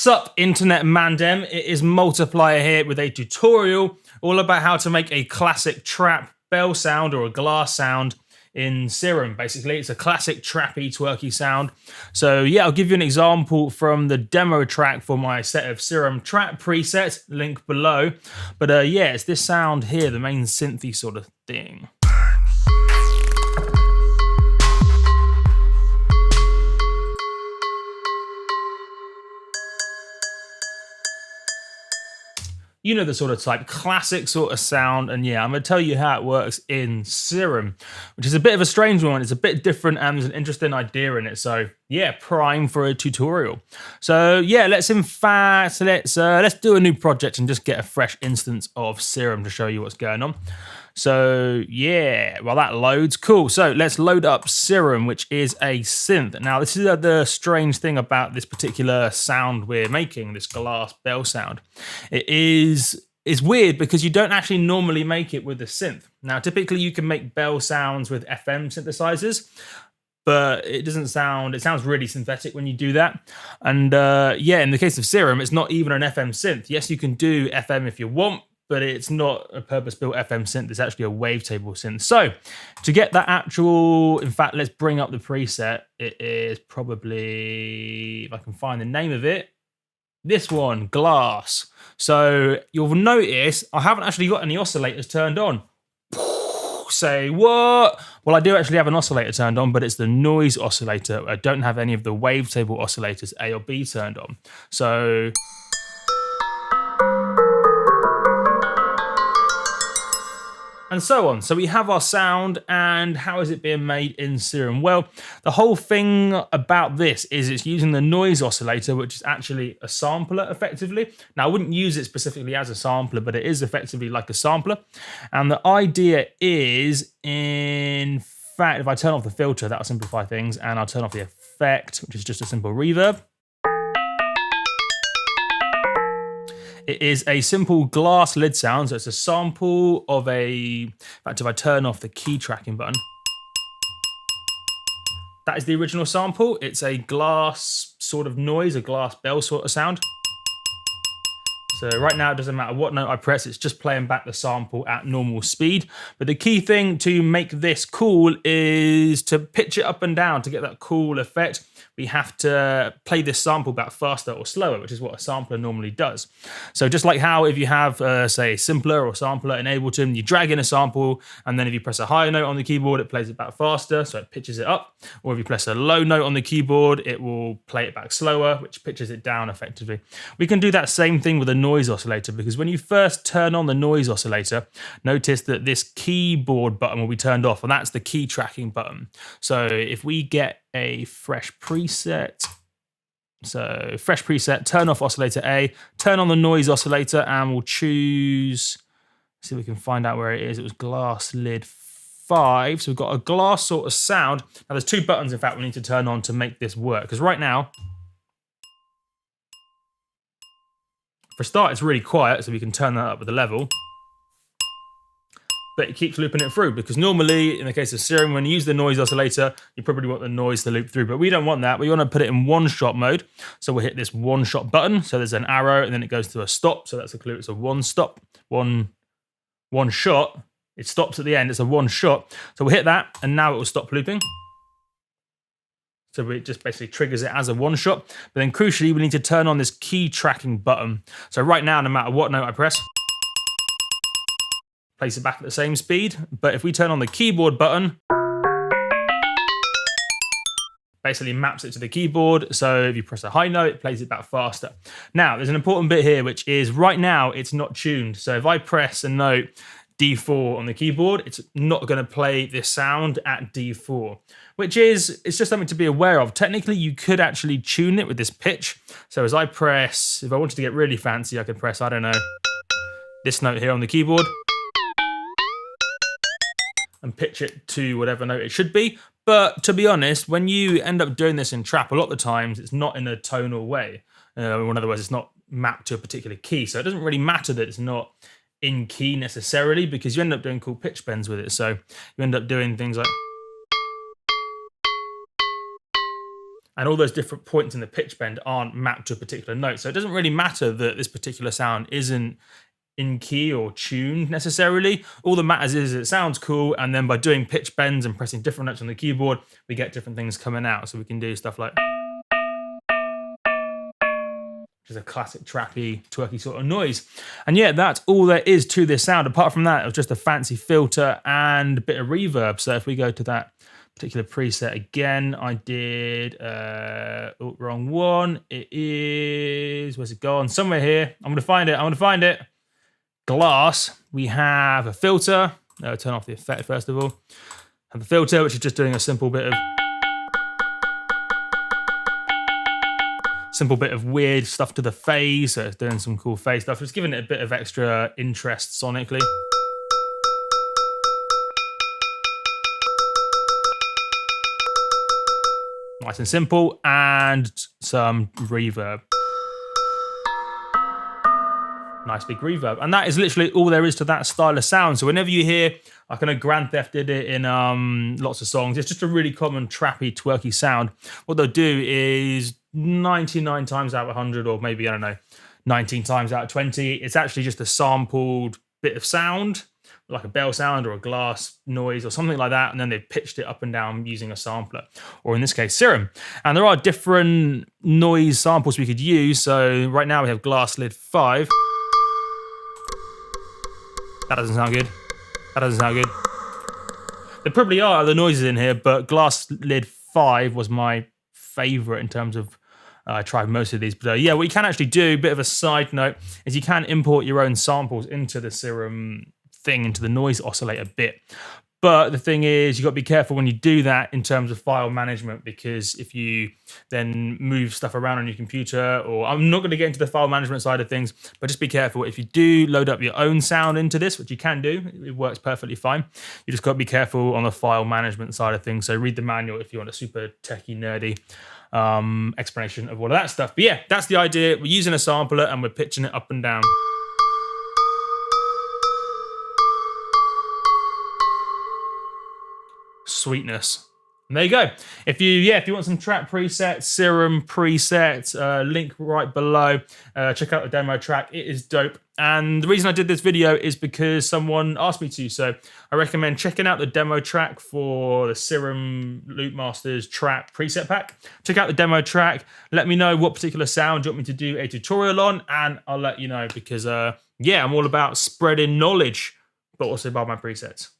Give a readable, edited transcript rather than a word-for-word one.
Sup internet mandem, it is Multiplier here with a tutorial all about how to make a classic trap bell sound or a glass sound in Serum. Basically, it's a classic trappy, twerky sound. So yeah, I'll give you an example from the demo track for my set of Serum trap presets, link below. But yeah, it's this sound here, the main synthy sort of thing. You know the sort of type, classic sort of sound, and yeah, I'm going to tell you how it works in Serum, which is a bit of a strange one. It's a bit different and there's an interesting idea in it, so yeah, prime for a tutorial. So yeah, let's do a new project and just get a fresh instance of Serum to show you what's going on. So yeah, while that loads, cool. So let's load up Serum, which is a synth. Now this is the strange thing about this particular sound we're making, this glass bell sound. It's weird because you don't actually normally make it with a synth. Now typically you can make bell sounds with FM synthesizers, but it sounds really synthetic when you do that. And yeah, in the case of Serum, it's not even an FM synth. Yes, you can do FM if you want, but it's not a purpose-built FM synth. It's actually a wavetable synth. So to get that actual, in fact, let's bring up the preset. It is probably, if I can find the name of it, this one, Glass. So you'll notice I haven't actually got any oscillators turned on. Say what? Well, I do actually have an oscillator turned on, but it's the noise oscillator. I don't have any of the wavetable oscillators A or B turned on. So and so on. So we have our sound, and how is it being made in Serum? Well, the whole thing about this is it's using the noise oscillator, which is actually a sampler effectively. Now, I wouldn't use it specifically as a sampler, but it is effectively like a sampler. And the idea is, in fact, if I turn off the filter, that'll simplify things, and I'll turn off the effect, which is just a simple reverb. It is a simple glass lid sound, so it's a sample of in fact, if I turn off the key tracking button, that is the original sample. It's a glass sort of noise, a glass bell sort of sound. So right now, it doesn't matter what note I press, it's just playing back the sample at normal speed. But the key thing to make this cool is to pitch it up and down to get that cool effect. We have to play this sample back faster or slower, which is what a sampler normally does. So just like how if you have, say, simpler or sampler in Ableton, you drag in a sample, and then if you press a high note on the keyboard, it plays it back faster, so it pitches it up. Or if you press a low note on the keyboard, it will play it back slower, which pitches it down effectively. We can do that same thing with a noise oscillator, because when you first turn on the noise oscillator, notice that this keyboard button will be turned off, and that's the key tracking button. So if we get a fresh preset, turn off oscillator A, turn on the noise oscillator, and we'll choose, see if we can find out where it is. It was glass lid 5, so we've got a glass sort of sound. Now there's 2 buttons, in fact, we need to turn on to make this work, because right now, for a start, it's really quiet, so we can turn that up with the level. But it keeps looping it through, because normally, in the case of Serum, when you use the noise oscillator, you probably want the noise to loop through, but we don't want that. We want to put it in one-shot mode. So we'll hit this one-shot button. So there's an arrow, and then it goes to a stop. So that's a clue. It's a one-stop, one shot. It stops at the end. It's a one-shot. So we'll hit that, and now it will stop looping. So it just basically triggers it as a one-shot. But then crucially, we need to turn on this key tracking button. So right now, no matter what note I press, place it back at the same speed. But if we turn on the keyboard button, basically maps it to the keyboard. So if you press a high note, it plays it back faster. Now, there's an important bit here, which is right now it's not tuned. So if I press a note D4 on the keyboard, it's not going to play this sound at D4, which is, it's just something to be aware of. Technically, you could actually tune it with this pitch. So as I press, if I wanted to get really fancy, I could press, I don't know, this note here on the keyboard, and pitch it to whatever note it should be. But to be honest, when you end up doing this in trap, a lot of the times it's not in a tonal way. In other words, it's not mapped to a particular key. So it doesn't really matter that it's not in key necessarily, because you end up doing cool pitch bends with it. So you end up doing things like And all those different points in the pitch bend aren't mapped to a particular note. So it doesn't really matter that this particular sound isn't in key or tuned necessarily. All that matters is it sounds cool, and then by doing pitch bends and pressing different notes on the keyboard, we get different things coming out. So we can do stuff like, which is a classic trappy, twerky sort of noise. And yeah, that's all there is to this sound. Apart from that, it was just a fancy filter and a bit of reverb. So if we go to that particular preset again, I did, wrong one. It is, where's it gone? Somewhere here. I'm gonna find it. Glass. We have a filter. Turn off the effect first of all. Have the filter, which is just doing a simple bit of weird stuff to the phase. So it's doing some cool phase stuff. It's giving it a bit of extra interest sonically. Nice and simple, and some reverb. Nice big reverb. And that is literally all there is to that style of sound. So whenever you hear, like I know Grand Theft did it in lots of songs, it's just a really common trappy, twerky sound. What they'll do is 99 times out of 100, or maybe, I don't know, 19 times out of 20, it's actually just a sampled bit of sound, like a bell sound or a glass noise or something like that, and then they've pitched it up and down using a sampler, or in this case, Serum. And there are different noise samples we could use. So right now we have Glass Lid 5. That doesn't sound good. There probably are other noises in here, but Glass Lid 5 was my favorite in terms of, I tried most of these. But yeah, what you can actually do, bit of a side note, is you can import your own samples into the Serum thing, into the noise oscillator bit. But the thing is, you've got to be careful when you do that in terms of file management, because if you then move stuff around on your computer, or I'm not going to get into the file management side of things, but just be careful. If you do load up your own sound into this, which you can do, it works perfectly fine. You just got to be careful on the file management side of things. So read the manual if you want a super techie, nerdy explanation of all of that stuff. But yeah, that's the idea. We're using a sampler and we're pitching it up and down. Sweetness. And there you go. If you want some trap presets, Serum presets, link right below. Check out the demo track. It is dope. And the reason I did this video is because someone asked me to. So I recommend checking out the demo track for the Serum Loopmasters trap preset pack. Check out the demo track. Let me know what particular sound you want me to do a tutorial on, and I'll let you know, because yeah, I'm all about spreading knowledge, but also about my presets.